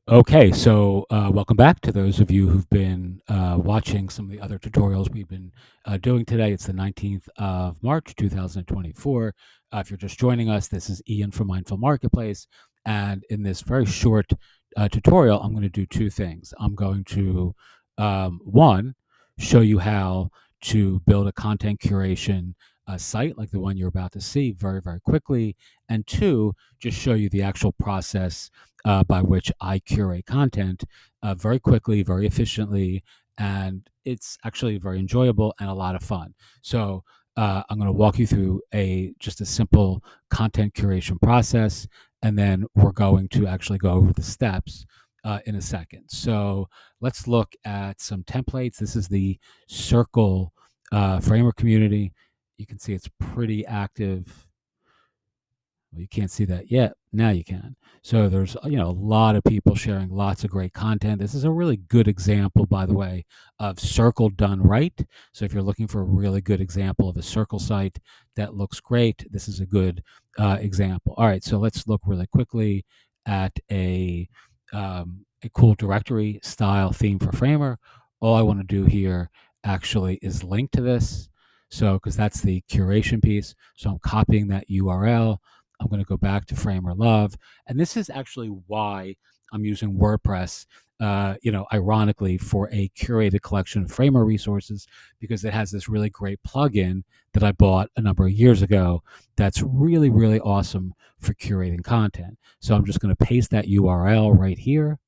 Okay, so welcome back to those of you who've been watching some of the other tutorials we've been doing today. It's the 19th of March, 2024. If you're just joining us, this is Ian from Mindful Marketplace. And in this very short tutorial, I'm going to do two things. I'm going to, one, show you how to build a content curation site like the one you're about to see very, very quickly. And two, just show you the actual process by which I curate content very quickly, very efficiently, and it's actually very enjoyable and a lot of fun. So I'm going to walk you through just a simple content curation process, and then we're going to actually go over the steps in a second. So let's look at some templates. This is the Circle Framework community. You can see it's pretty active. Well, you can't see that yet. Now you can. So there's a lot of people sharing lots of great content. This is a really good example, by the way, of Circle done right. So if you're looking for a really good example of a Circle site that looks great, this is a good example. All right, so let's look really quickly at a cool directory style theme for Framer. All I want to do here actually is link to this. So because that's the curation piece. So I'm copying that URL. I'm going to go back to Framer Love. And this is actually why I'm using WordPress, ironically, for a curated collection of Framer resources, because it has this really great plugin that I bought a number of years ago that's really, really awesome for curating content. So I'm just going to paste that URL right here.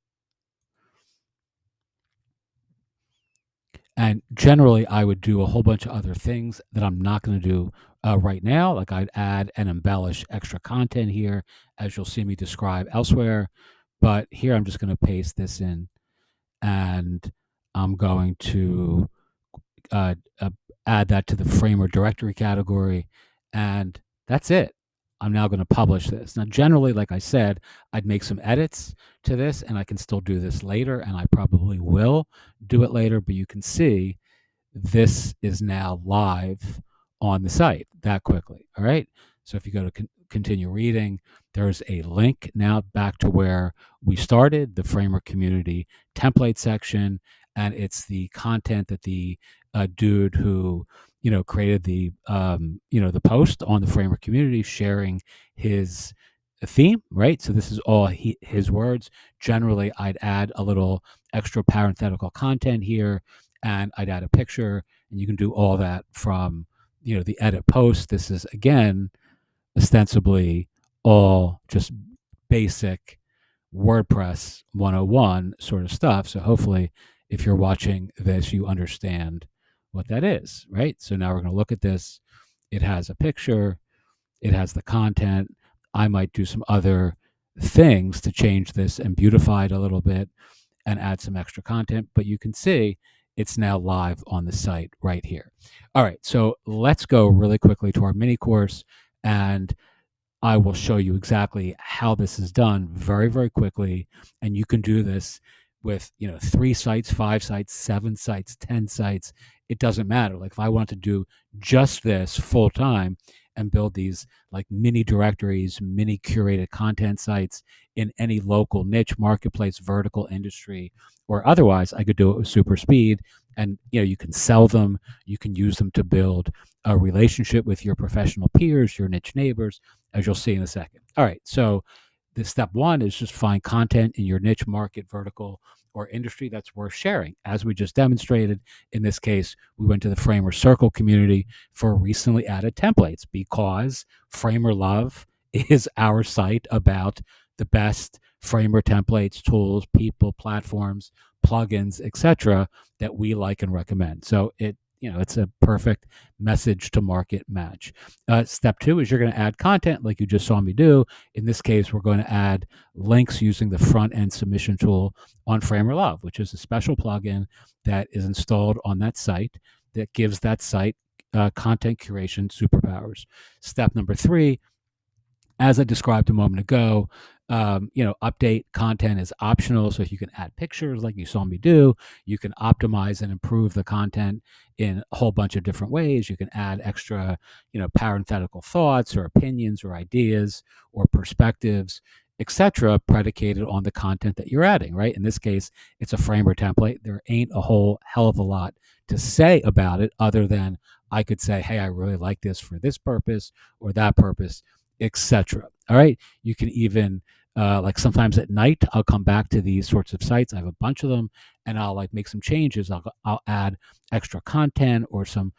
And generally, I would do a whole bunch of other things that I'm not going to do right now. Like I'd add and embellish extra content here, as you'll see me describe elsewhere. But here, I'm just going to paste this in, and I'm going to uh, uh, add that to the Framer directory category. And that's it. I'm now going to publish this. Now, generally, like I said, I'd make some edits to this, and I can still do this later, and I probably will do it later, but you can see this is now live on the site that quickly. All right. So if you go to continue reading, there's a link now back to where we started, the Framer community template section, and it's the content that the dude who created the post on the Framer community sharing his theme, right? So this is all his words. Generally, I'd add a little extra parenthetical content here, and I'd add a picture, and you can do all that from the edit post. This is again ostensibly all just basic WordPress 101 sort of stuff. So hopefully, if you're watching this, you understand what that is, right? So now we're going to look at this. It has a picture, it has the content. I might do some other things to change this and beautify it a little bit and add some extra content, but you can see it's now live on the site right here. All right, so let's go really quickly to our mini course, and I will show you exactly how this is done very, very quickly. And you can do this with 3 sites, 5 sites, 7 sites, 10 sites. It doesn't matter. Like if I want to do just this full time and build these like mini directories, mini curated content sites in any local niche marketplace, vertical industry, or otherwise, I could do it with super speed. And you can sell them, you can use them to build a relationship with your professional peers, your niche neighbors, as you'll see in a second. All right, so the step one is just find content in your niche market, vertical, or industry that's worth sharing. As we just demonstrated, in this case, we went to the Framer Circle community for recently added templates because Framer Love is our site about the best Framer templates, tools, people, platforms, plugins, etc., that we like and recommend. So it's a perfect message to market match. Step two is you're going to add content like you just saw me do. In this case, we're going to add links using the front end submission tool on Framer Love, which is a special plugin that is installed on that site that gives that site content curation superpowers. Step number three, as I described a moment ago, update content is optional. So if you can add pictures like you saw me do, you can optimize and improve the content in a whole bunch of different ways. You can add extra, parenthetical thoughts or opinions or ideas or perspectives etc., predicated on the content that you're adding, right? In this case, it's a framer template. There ain't a whole hell of a lot to say about it other than I could say, hey, I really like this for this purpose or that purpose, etc. All right. You can even like sometimes at night, I'll come back to these sorts of sites. I have a bunch of them, and I'll like make some changes. I'll add extra content or some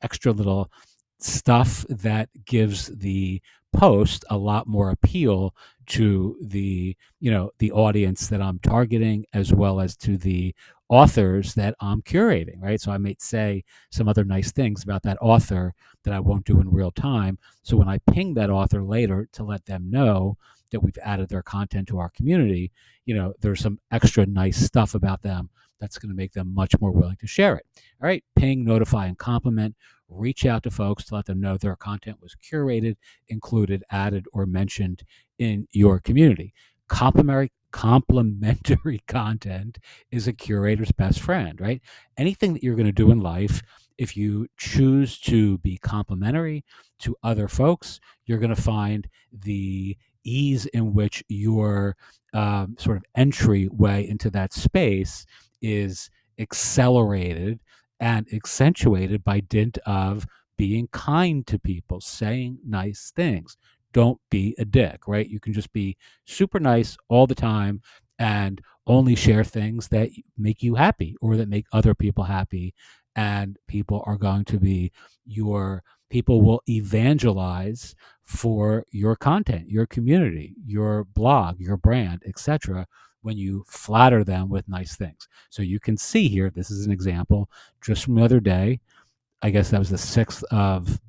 extra little stuff that gives the post a lot more appeal to the audience that I'm targeting, as well as to the authors that I'm curating, right? So I might say some other nice things about that author that I won't do in real time. So when I ping that author later to let them know that we've added their content to our community, there's some extra nice stuff about them that's going to make them much more willing to share it. All right, ping, notify, and compliment. Reach out to folks to let them know their content was curated, included, added, or mentioned in your community. Complimentary content is a curator's best friend, right? Anything that you're going to do in life, if you choose to be complimentary to other folks, you're going to find the ease in which your sort of entryway into that space is accelerated and accentuated by dint of being kind to people, saying nice things. Don't be a dick, right? You can just be super nice all the time and only share things that make you happy or that make other people happy. And people are going to be people will evangelize for your content, your community, your blog, your brand, etc., when you flatter them with nice things. So you can see here, this is an example just from the other day. I guess that was the 6th of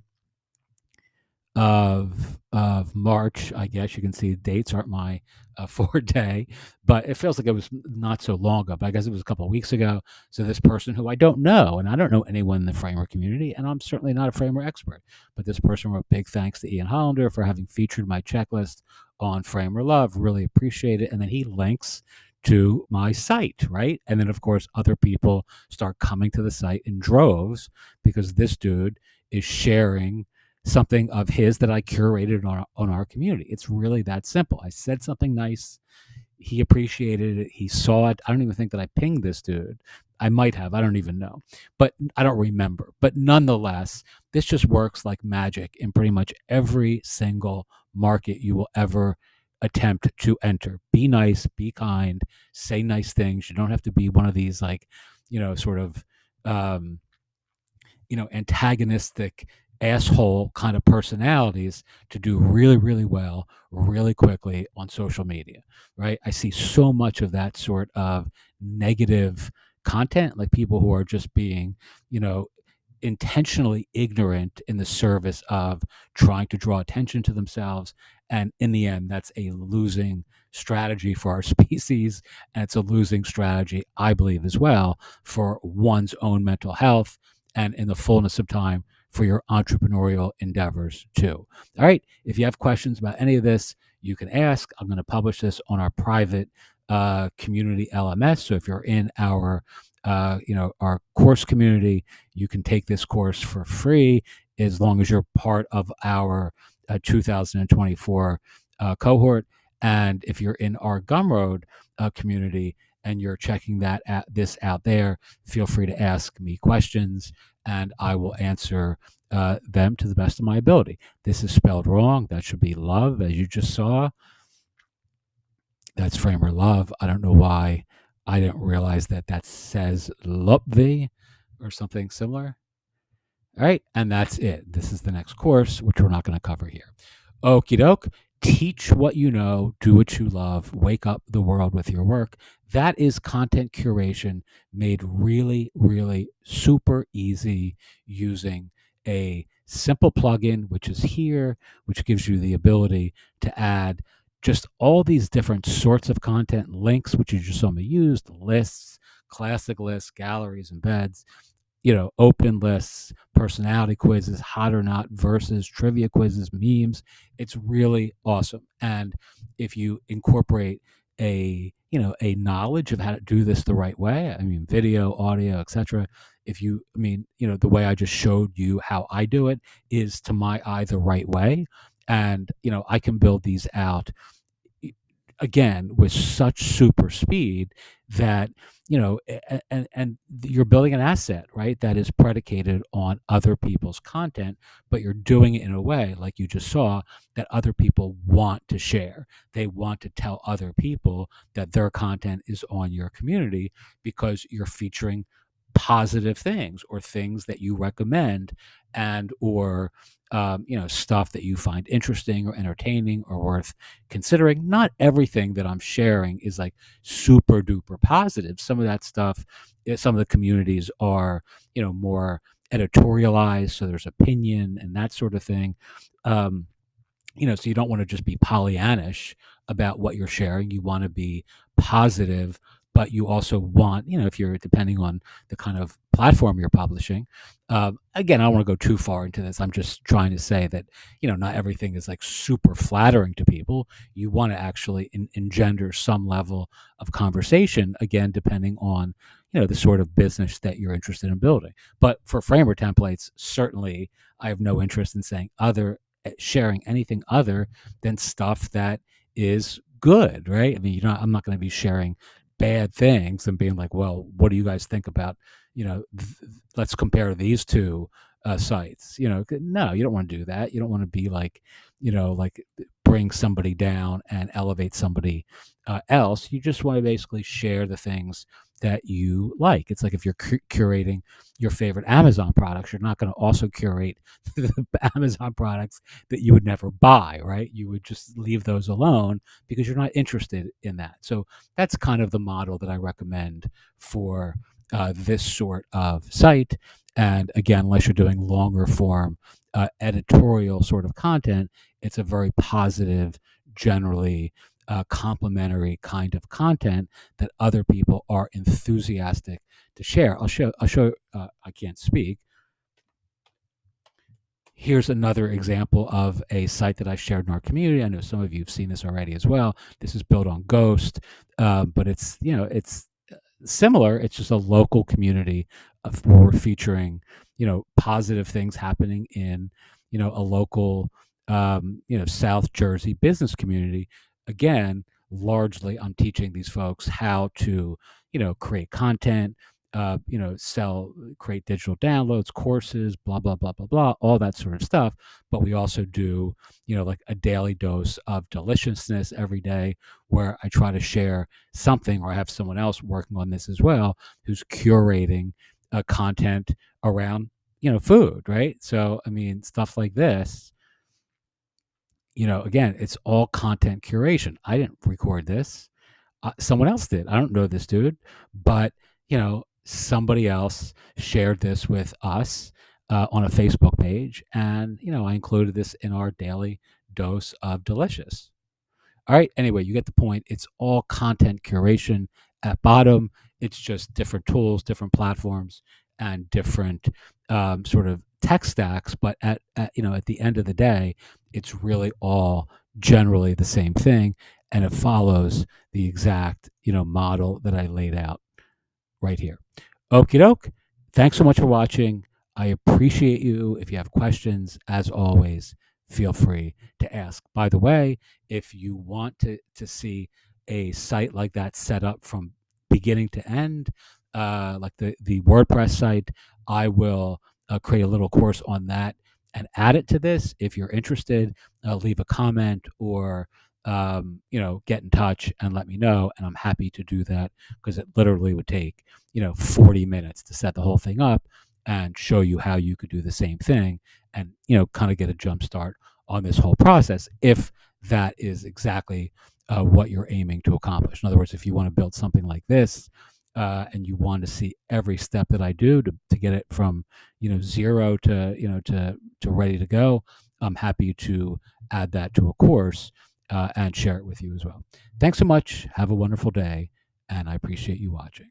March. I guess you can see the dates aren't my forte, but it feels like it was not so long ago. But I guess it was a couple of weeks ago. So this person who I don't know, and I don't know anyone in the framer community, and I'm certainly not a framer expert, but this person wrote big thanks to Ian Hollander for having featured my checklist on Framer Love. Really appreciate it. And then he links to my site, right? And then of course other people start coming to the site in droves because this dude is sharing something of his that I curated on our community. It's really that simple. I said something nice. He appreciated it. He saw it. I don't even think that I pinged this dude. I might have. I don't even know. But I don't remember. But nonetheless, this just works like magic in pretty much every single market you will ever attempt to enter. Be nice, be kind, say nice things. You don't have to be one of these like, sort of antagonistic asshole kind of personalities to do really, really well, really quickly on social media, right? I see so much of that sort of negative content, like people who are just being, intentionally ignorant in the service of trying to draw attention to themselves. And in the end, that's a losing strategy for our species. And it's a losing strategy, I believe, as well, for one's own mental health and in the fullness of time for your entrepreneurial endeavors too. All right. If you have questions about any of this, you can ask. I'm going to publish this on our private community LMS. So if you're in our our course community, you can take this course for free as long as you're part of our 2024 cohort. And if you're in our Gumroad community and you're checking this out there, feel free to ask me questions and I will answer them to the best of my ability. This is spelled wrong. That should be love, as you just saw. That's Framer Love. I don't know why I didn't realize that says Lupvi or something similar. All right, and that's it. This is the next course, which we're not going to cover here. Okie doke. Teach what you know, do what you love, wake up the world with your work. That is content curation made really, really super easy using a simple plugin, which is here, which gives you the ability to add just all these different sorts of content, links, which you just saw me use, lists, classic lists, galleries, embeds, open lists, personality quizzes, hot or not versus trivia quizzes, memes. It's really awesome. And if you incorporate a knowledge of how to do this the right way, I mean, video, audio, etc. The way I just showed you how I do it is to my eye the right way. And, I can build these out again, with such super speed that, and you're building an asset, right? That is predicated on other people's content, but you're doing it in a way, like you just saw, that other people want to share. They want to tell other people that their content is on your community because you're featuring positive things or things that you recommend, and or stuff that you find interesting or entertaining or worth considering. Not everything that I'm sharing is like super duper positive. Some of that stuff, some of the communities are, more editorialized, so there's opinion and that sort of thing. Um, so you don't want to just be Pollyannish about what you're sharing. You want to be positive, but you also want, if you're depending on the kind of platform you're publishing. Again, I don't want to go too far into this. I'm just trying to say that, not everything is like super flattering to people. You want to actually engender some level of conversation, again, depending on, the sort of business that you're interested in building. But for framer templates, certainly I have no interest in saying sharing anything other than stuff that is good, right? I mean, I'm not going to be sharing bad things and being like, well, what do you guys think about, let's compare these two sites. No, you don't want to do that. You don't want to be like, like bring somebody down and elevate somebody else. You just want to basically share the things that you like. It's like if you're curating your favorite Amazon products, you're not going to also curate the Amazon products that you would never buy, right? You would just leave those alone because you're not interested in that. So that's kind of the model that I recommend for this sort of site. And again, unless you're doing longer form editorial sort of content, it's a very positive, generally complementary kind of content that other people are enthusiastic to share. I'll show. I can't speak. Here's another example of a site that I shared in our community. I know some of you have seen this already as well. This is built on Ghost, but it's similar. It's just a local community of where we're featuring, positive things happening in, a local, South Jersey business community. Again, largely, I'm teaching these folks how to, create content, sell, create digital downloads, courses, blah, blah, blah, blah, blah, all that sort of stuff. But we also do, like a daily dose of deliciousness every day where I try to share something, or I have someone else working on this as well who's curating content around, food, right? So, I mean, stuff like this, again, it's all content curation. I didn't record this. Someone else did. I don't know this dude, but somebody else shared this with us on a Facebook page, and I included this in our daily dose of delicious. All right. Anyway, you get the point. It's all content curation at bottom. It's just different tools, different platforms, and different sort of tech stacks. But at the end of the day, it's really all generally the same thing, and it follows the exact model that I laid out right here. Okie doke. Thanks so much for watching. I appreciate you. If you have questions, as always, feel free to ask. By the way, if you want to see a site like that set up from beginning to end, like the WordPress site, I will create a little course on that and add it to this. If you're interested, leave a comment or get in touch and let me know, and I'm happy to do that because it literally would take 40 minutes to set the whole thing up and show you how you could do the same thing and kind of get a jump start on this whole process if that is exactly what you're aiming to accomplish. In other words, if you want to build something like this and you want to see every step that I do to get it from zero to to ready to go, I'm happy to add that to a course and share it with you as well. Thanks so much. Have a wonderful day, and I appreciate you watching.